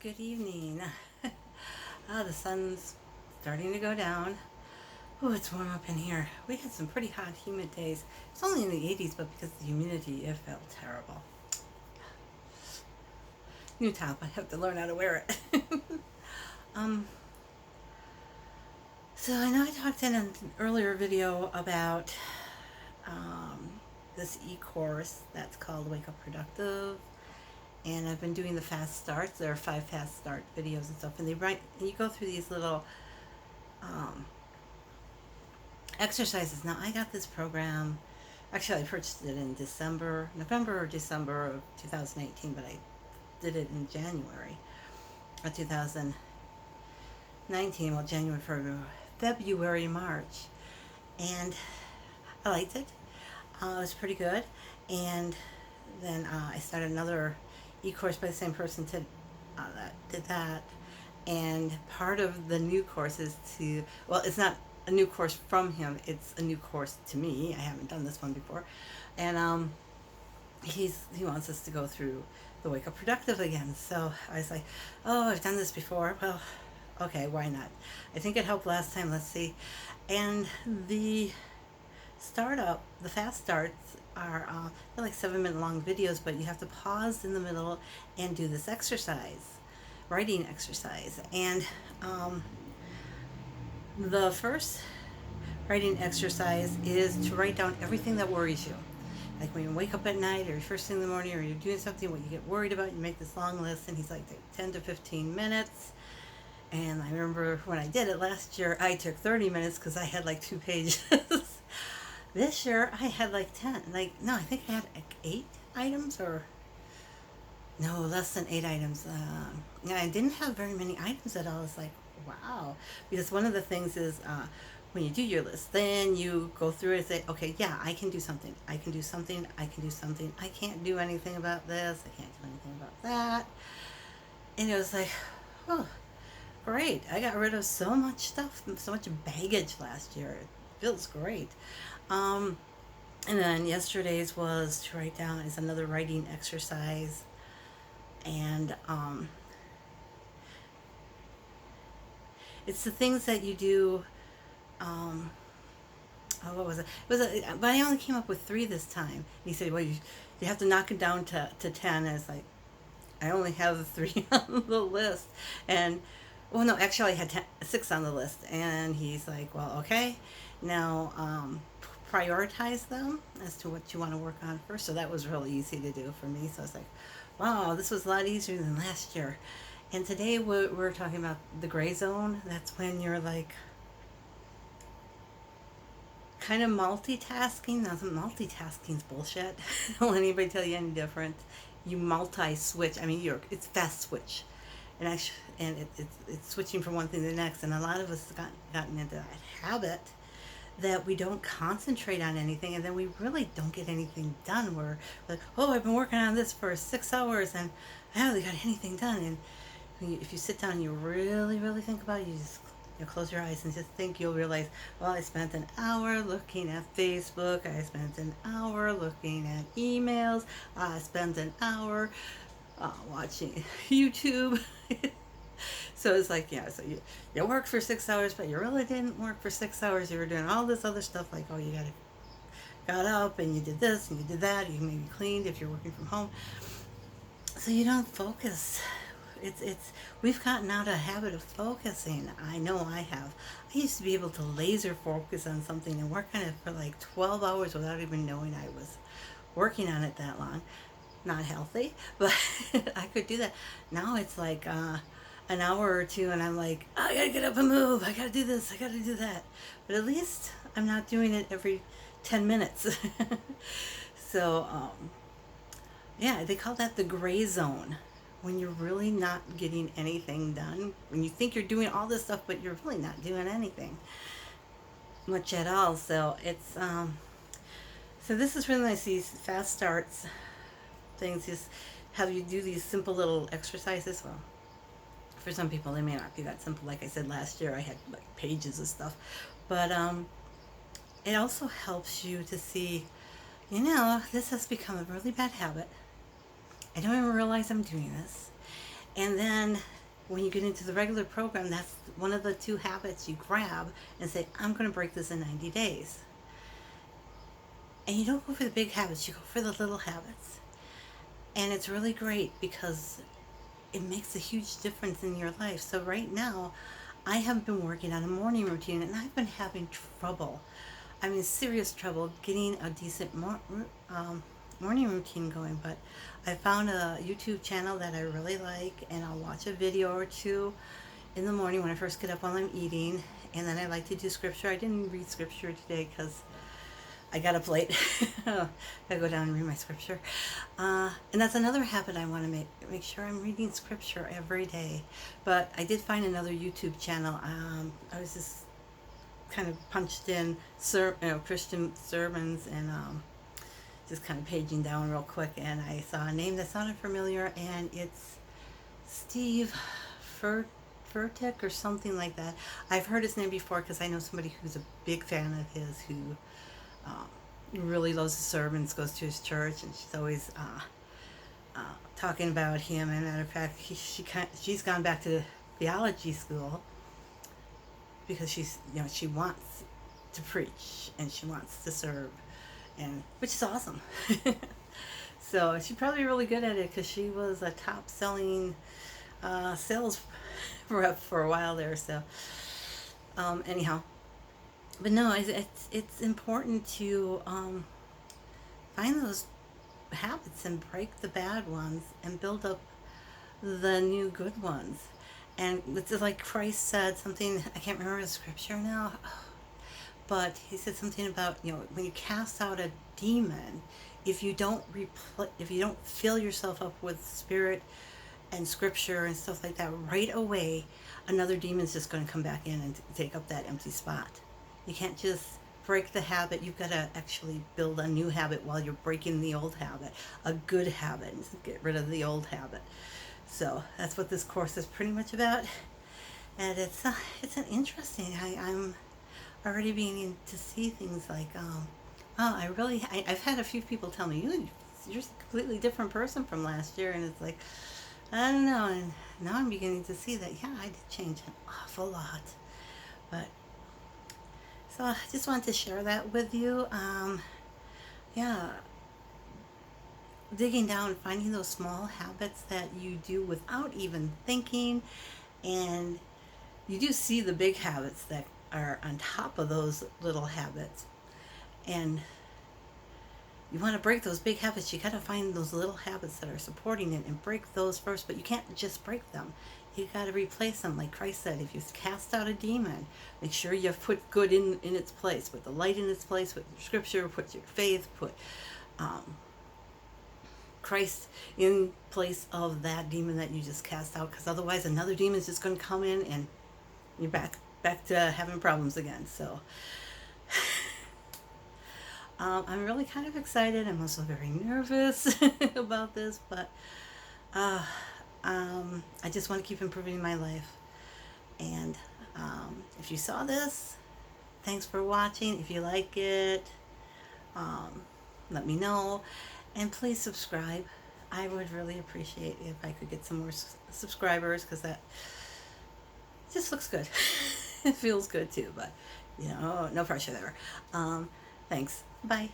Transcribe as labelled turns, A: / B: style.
A: Good evening. The sun's starting to go down. Oh, it's warm up in here. We had some pretty hot, humid days. It's only in the 80s, but because of the humidity, it felt terrible. New top. I have to learn how to wear it. um, so I know I talked in an earlier video about um, this e-course that's called Wake Up Productive, and I've been doing the fast starts. There are 5 fast start videos and stuff, and you go through these little um, exercises. Now I got this program. Actually, I purchased it in November or December of 2018, but I did it in January of 2019. Well, February, March, and I liked it. It was pretty good, and then I started another e-course by the same person that did that. And part of the new course is it's not a new course from him, it's a new course to me. I haven't done this one before. And he wants us to go through the Wake Up Productive again. So I was like, oh, I've done this before. Well, okay, why not? I think it helped last time. Let's see. And the the fast starts are they're like 7-minute long videos, but you have to pause in the middle and do this writing exercise. And the first writing exercise is to write down everything that worries you. Like when you wake up at night or first thing in the morning or you're doing something, what you get worried about, you make this long list, and he's like, take 10 to 15 minutes. And I remember when I did it last year, I took 30 minutes because I had like 2 pages. This year I had like 10. No, I think I had like 8 items, or no, less than 8 items. Yeah, I didn't have very many items at all. It's like, wow. Because one of the things is when you do your list, then you go through it and say, okay, yeah, I can do something. I can do something. I can do something. I can't do anything about this. I can't do anything about that. And it was like, oh, great. I got rid of so much stuff, so much baggage last year. It feels great. Um, and then yesterday's was to write down is another writing exercise. And it's the things that you do. Um, oh, what was it? But I only came up with 3 this time. And he said, well, you have to knock it down to 10. And it's like, I only have the 3 on the list. And, well, no, actually I had 6 on the list. And he's like, well, okay, now prioritize them as to what you want to work on first. So that was really easy to do for me. So I was like, wow, this was a lot easier than last year. And today we're talking about the gray zone. That's when you're like kind of multitasking. Now, multitasking's bullshit. Don't let anybody tell you any different. You multi-switch. I mean, it's fast switch, and it's switching from one thing to the next. And a lot of us have gotten into that habit that we don't concentrate on anything, and then we really don't get anything done. We're like, oh, I've been working on this for 6 hours, and I haven't got anything done. And if you sit down and you really, really think about it, you close your eyes and just think, you'll realize, well, I spent an hour looking at Facebook, I spent an hour looking at emails, I spent an hour watching YouTube. So it's like, yeah, so you worked for 6 hours, but you really didn't work for 6 hours. You were doing all this other stuff, like, oh, got up and you did this and you did that. You maybe cleaned if you're working from home. So you don't focus. We've gotten out of a habit of focusing. I know I have. I used to be able to laser focus on something and work on it for like 12 hours without even knowing I was working on it that long. Not healthy, but I could do that. Now it's like an hour or 2, and I'm like, oh, I gotta get up and move. I gotta do this. I gotta do that. But at least I'm not doing it every 10 minutes. So, yeah, they call that the gray zone. When you're really not getting anything done, when you think you're doing all this stuff, but you're really not doing anything much at all. So so this is really nice. These fast starts things, just have you do these simple little exercises. Well, for some people they may not be that simple. Like I said, last year I had like pages of stuff, but it also helps you to see, this has become a really bad habit. I don't even realize I'm doing this. And then when you get into the regular program, that's one of the two habits you grab and say, I'm going to break this in 90 days. And you don't go for the big habits, you go for the little habits. And it's really great because it makes a huge difference in your life. So right now, I have been working on a morning routine and I've been having trouble. I mean, serious trouble getting a decent morning routine going. But I found a YouTube channel that I really like, and I'll watch a video or two in the morning when I first get up while I'm eating. And then I like to do scripture. I didn't read scripture today because I got up late. Gotta go down and read my scripture. And that's another habit I want to make sure I'm reading scripture every day. But I did find another YouTube channel. I was just kind of punched in Christian sermons, and just kind of paging down real quick, and I saw a name that sounded familiar, and it's Steve Furtick or something like that. I've heard his name before because I know somebody who's a big fan of his, who really loves the sermons, goes to his church, and she's always talking about him. And matter of fact, she's gone back to theology school because she wants to preach and she wants to serve, and which is awesome. So she's probably really good at it because she was a top selling sales rep for a while there. So anyhow, but no, it's important to find those habits and break the bad ones and build up the new good ones. And it's like Christ said something, I can't remember the scripture now, but he said something about, when you cast out a demon, if you don't fill yourself up with spirit and scripture and stuff like that right away, another demon's just going to come back in and take up that empty spot. You can't just break the habit. You've got to actually build a new habit while you're breaking the old habit, a good habit, and get rid of the old habit. So that's what this course is pretty much about, and it's an interesting. I'm already beginning to see things like, I've had a few people tell me, you're a completely different person from last year, and it's like, I don't know, and now I'm beginning to see that, yeah, I did change an awful lot. But so I just wanted to share that with you. Yeah, digging down, finding those small habits that you do without even thinking, and you do see the big habits that are on top of those little habits. And you want to break those big habits, you got to find those little habits that are supporting it and break those first. But you can't just break them, you got to replace them. Like Christ said, if you cast out a demon, make sure you put good in its place, put the light in its place, put your scripture, put your faith, put Christ in place of that demon that you just cast out, because otherwise another demon is just going to come in and you're back to having problems again. So I'm really kind of excited. I'm also very nervous about this, but I just want to keep improving my life. And if you saw this, thanks for watching. If you like it, let me know. And please subscribe. I would really appreciate if I could get some more subscribers, because that just looks good. It feels good too, but no pressure there. Thanks. Bye.